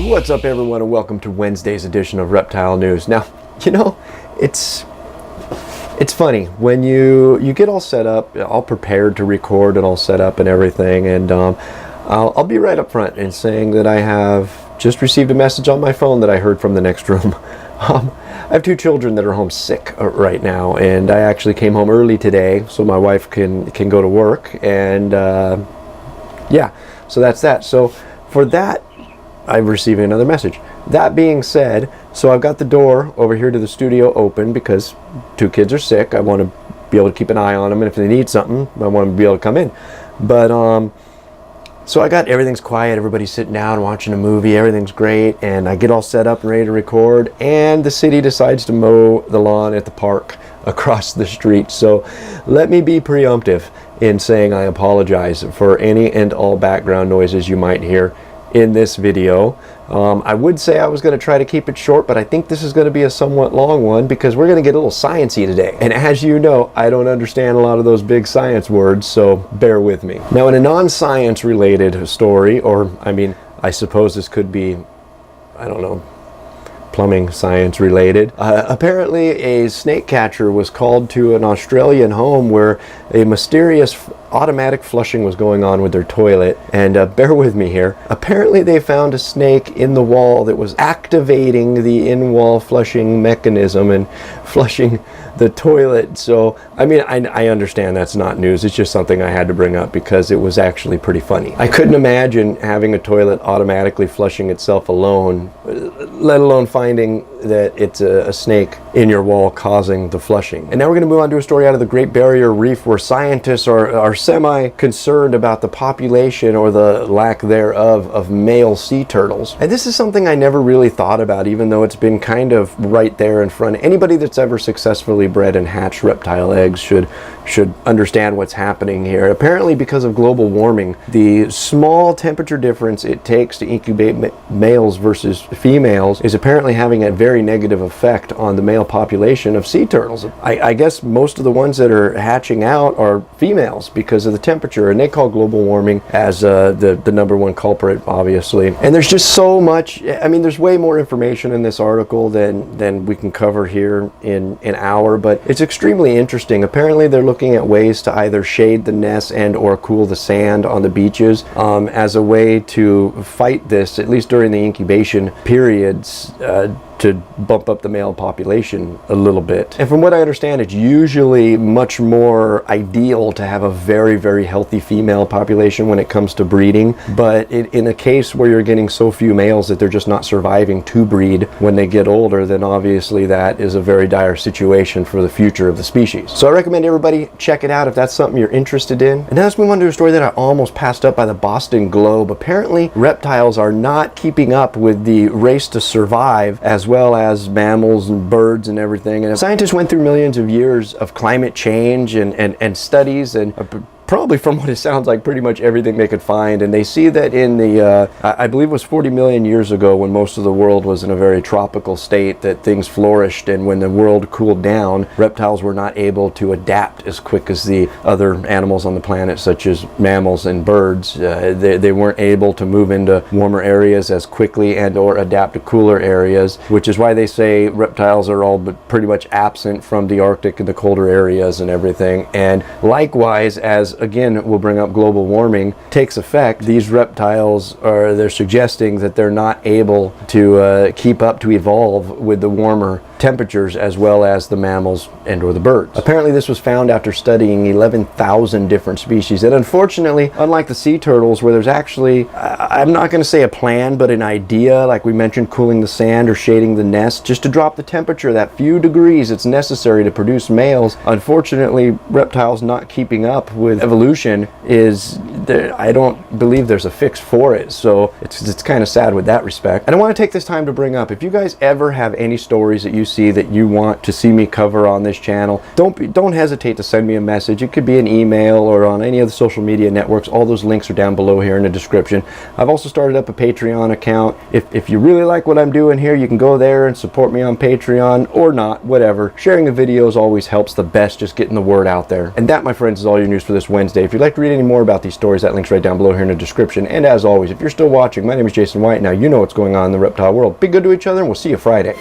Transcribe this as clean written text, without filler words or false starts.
What's up, everyone, and welcome to Wednesday's edition of Reptile News. Now, you know, it's funny when you get all set up, all prepared to record and all set up and everything, and I'll be right up front in saying that I have just received a message on my phone that I heard from the next room. I have two children that are home sick right now, and I actually came home early today so my wife can go to work, and yeah, so that's that. So for that, I'm receiving another message. That being said, so I've got the door over here to the studio open because two kids are sick. I want to be able to keep an eye on them, and if they need something, I want them to be able to come in. But so I got everything's quiet, everybody's sitting down watching a movie, everything's great, and I get all set up and ready to record, and the city decides to mow the lawn at the park across the street. So let me be preemptive in saying I apologize for any and all background noises you might hear in this video. I would say I was going to try to keep it short, but I think this is going to be a somewhat long one because we're going to get a little sciencey today. And as you know, I don't understand a lot of those big science words, so bear with me. Now, in a non-science related story, or I mean, I suppose this could be, I don't know, plumbing science related. Apparently a snake catcher was called to an Australian home where a mysterious automatic flushing was going on with their toilet, and bear with me here. Apparently they found a snake in the wall that was activating the in-wall flushing mechanism and flushing the toilet. So I mean, I understand that's not news, it's just something I had to bring up because it was actually pretty funny. I couldn't imagine having a toilet automatically flushing itself alone, let alone finding that it's a snake in your wall causing the flushing. And now we're going to move on to a story out of the Great Barrier Reef where scientists are semi-concerned about the population, or the lack thereof, of male sea turtles. And this is something I never really thought about, even though it's been kind of right there in front. Anybody that's ever successfully bred and hatched reptile eggs should understand what's happening here. Apparently, because of global warming, the small temperature difference it takes to incubate males versus females is apparently having a very negative effect on the male population of sea turtles. I guess most of the ones that are hatching out are females because of the temperature, and they call global warming as the number one culprit, obviously. And there's just so much, I mean, there's way more information in this article than we can cover here in an hour, but it's extremely interesting. Apparently they're looking at ways to either shade the nests and or cool the sand on the beaches as a way to fight this, at least during the incubation periods, to bump up the male population a little bit. And from what I understand, it's usually much more ideal to have a very, very healthy female population when it comes to breeding. But in a case where you're getting so few males that they're just not surviving to breed when they get older, then obviously that is a very dire situation for the future of the species. So I recommend everybody check it out if that's something you're interested in. And now let's move on to a story that I almost passed up by the Boston Globe. Apparently, reptiles are not keeping up with the race to survive as well as mammals and birds and everything. And scientists went through millions of years of climate change and studies, and probably, from what it sounds like, pretty much everything they could find. And they see that in the, I believe it was 40 million years ago, when most of the world was in a very tropical state, that things flourished. And when the world cooled down, reptiles were not able to adapt as quick as the other animals on the planet, such as mammals and birds. They weren't able to move into warmer areas as quickly and or adapt to cooler areas, which is why they say reptiles are all but pretty much absent from the Arctic and the colder areas and everything. And likewise, as again we'll bring up global warming takes effect, these reptiles they're suggesting that they're not able to keep up, to evolve with the warmer temperatures as well as the mammals and or the birds. Apparently this was found after studying 11,000 different species, and unfortunately, unlike the sea turtles, where there's actually, I'm not going to say a plan, but an idea, like we mentioned, cooling the sand or shading the nest, just to drop the temperature that few degrees it's necessary to produce males. Unfortunately, reptiles not keeping up with evolution is there. I don't believe there's a fix for it, so it's kind of sad with that respect. And I want to take this time to bring up, if you guys ever have any stories that you see that you want to see me cover on this channel, don't hesitate to send me a message. It could be an email or on any of the social media networks. All those links are down below here in the description. I've also started up a Patreon account. If you really like what I'm doing here, you can go there and support me on Patreon, or not, whatever. Sharing the videos always helps the best, just getting the word out there. And that, my friends, is all your news for this Wednesday. If you'd like to read any more about these stories, that link's right down below here in the description. And as always, if you're still watching, my name is Jason White. Now you know what's going on in the reptile world. Be good to each other, and we'll see you Friday.